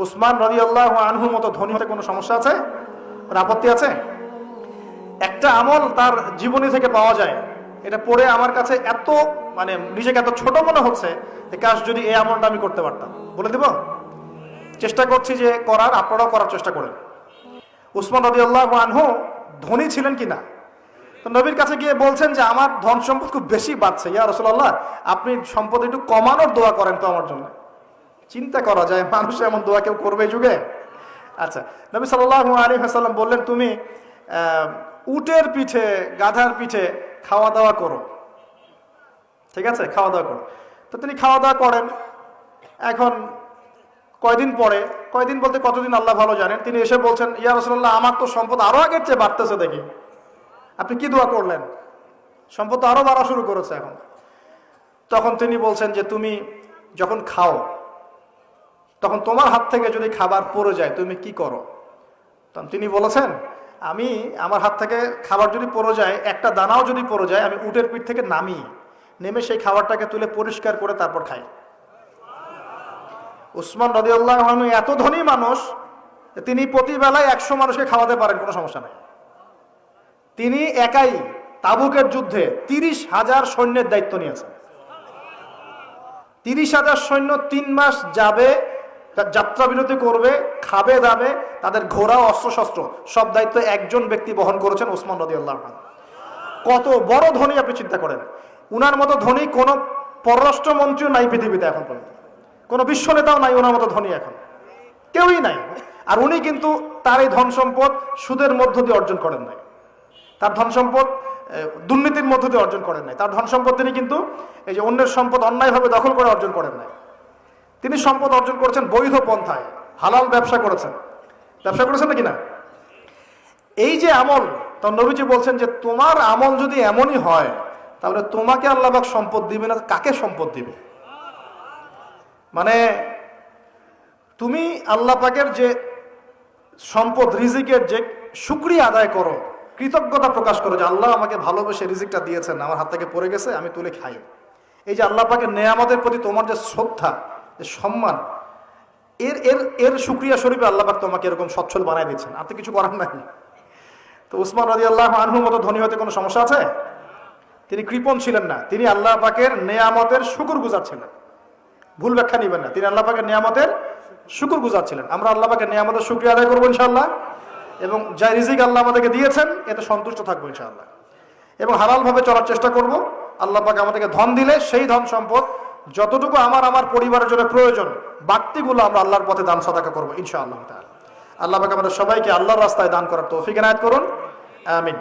উসমান রাদিয়াল্লাহু আনহুর মতো ধনী হতে কোনো সমস্যা আছে, কোনো আপত্তি আছে? একটা আমল তার জীবনী থেকে পাওয়া যায়, এটা পড়ে আমার কাছে এত নিজেকে এত ছোট মনে হচ্ছে যে কাশ যদি এই আমলটা আমি করতে পারতাম। বলে দিব, চেষ্টা করছি যে করার, আপনারাও করার চেষ্টা করেন। উসমান রাদিয়াল্লাহু আনহু ধনী ছিলেন কিনা, তো নবীর কাছে গিয়ে বলছেন যে আমার ধন সম্পদ খুব বেশি বাড়ছে, ইয়া রাসূলুল্লাহ আপনি সম্পদ একটু কমানোর দোয়া করেন তো আমার জন্য। চিন্তা করা যায় মানুষ এমন দোয়া কেউ করবে এই যুগে? আচ্ছা, নবী সাল্লাল্লাহু আলাইহি ওয়াসাল্লাম বললেন তুমি উটের পিঠে, গাধার পিঠে খাওয়া দাওয়া করো, ঠিক আছে, খাওয়া দাওয়া করো। তো তিনি খাওয়া দাওয়া করেন। এখন কয়দিন পরে, কয়দিন বলতে কতদিন আল্লাহ ভালো জানেন, তিনি এসে বলছেন ইয়া রাসূলুল্লাহ আমার তো সম্পদ আরো আগের চেয়ে বাড়তেছে, দেখি আপনি কি দোয়া করলেন, সম্পদ তো আরো বাড়া শুরু করেছে এখন। তখন তিনি বলছেন যে তুমি যখন খাও তখন তোমার হাত থেকে যদি খাবার পড়ে যায় তুমি কি করো? তখন তিনি বলেছেন আমি, আমার হাত থেকে খাবার যদি পড়ে যায়, একটা দানাও যদি পড়ে যায়, আমি উটের পিঠ থেকে নেমে সেই খাবারটাকে তুলে পরিষ্কার করে তারপর খাই। উসমান রাদিয়াল্লাহু আনহু এত ধনী মানুষ, তিনি প্রতি বেলায় 100 মানুষকে খাওয়াতে পারেন, কোনো সমস্যা নাই। তিনি একাই তাবুকের যুদ্ধে 30,000 সৈন্যের দায়িত্ব নিয়েছেন। 30,000 সৈন্য 3 মাস যাবে, যাত্রা বিরতি করবে, খাবে দাবে, তাদের ঘোড়া অস্ত্রশস্ত্র সব দায়িত্ব একজন ব্যক্তি বহন করেছেন, উসমান রাদিয়াল্লাহু আনহু। কত বড় ধনী আপনি চিন্তা করেন। উনার মতো ধনী কোন পররাষ্ট্রমন্ত্রীও নাই পৃথিবীতে এখন পর্যন্ত, কোন বিশ্ব নেতাও নাই ওনার মতো ধনী, এখন কেউই নাই। আর উনি কিন্তু তার এই ধন সম্পদ সুদের মধ্য দিয়ে অর্জন করেন নাই, তার ধন সম্পদ দুর্নীতির মধ্য দিয়ে অর্জন করেন নাই, তার ধন সম্পদ তিনি কিন্তু এই যে অন্যের সম্পদ অন্যায়ভাবে দখল করে অর্জন করেন নাই। তিনি সম্পদ অর্জন করেছেন বৈধ পন্থায়, হালাল ব্যবসা করেছেন। ব্যবসা করেছেন নাকি না? এই যে আমল, তখন নবীজি বলছেন যে তোমার আমল যদি এমনই হয় তাহলে তোমাকে আল্লাহ পাক সম্পদ দিবে না, কাকে সম্পদ দিবে? তুমি আল্লাহ পাকের যে সম্পদ, রিজিকের যে শুকরিয়া আদায় করো, কৃতজ্ঞতা প্রকাশ করো যে আল্লাহ আমাকে ভালোবেসে রিজিকটা দিয়েছেন, আমার হাত থেকে পড়ে গেছে, আমি তুলে খাই। এই যে আল্লাহ পাকের নেয়ামতের প্রতি তোমার যে শ্রদ্ধা, যে সম্মান, এর শুকরিয়া স্বরূপে আল্লাহ পাক তোমাকে এরকম সচ্ছল বানায় দিচ্ছেন, আপনি কিছু করার নাই। তো উসমান রাদিয়াল্লাহু আনহুর মতো ধনী হতে কোনো সমস্যা আছে? তিনি কৃপণ ছিলেন না, তিনি আল্লাহ পাকের নেয়ামতের শুকরগুজার ছিলেন। ভুল ব্যাখ্যা নিবেন না, তিনি আল্লাহ পাকের নেয়ামতের শুকরগুজার ছিলেন। আমরা আল্লাহ পাকের নেয়ামতের শুকরিয়া আদায় করবো ইনশাআল্লাহ, এবং যা রিজিক আল্লাহ আমাদেরকে দিয়েছেন এতে সন্তুষ্ট থাকবো ইনশাআল্লাহ, এবং হালালভাবে চলার চেষ্টা করব। আল্লাহ পাক আমাদেরকে ধন দিলে সেই ধন সম্পদ যতটুকু আমার পরিবারের জন্য প্রয়োজন, বাড়তিগুলো আমরা আল্লাহর পথে দান সাদাকা করবো ইনশাআল্লাহ তাআলা। আল্লাহ পাক আমাদের সবাইকে আল্লাহর রাস্তায় দান করার তৌফিক এনায়েত করুন, আমিন।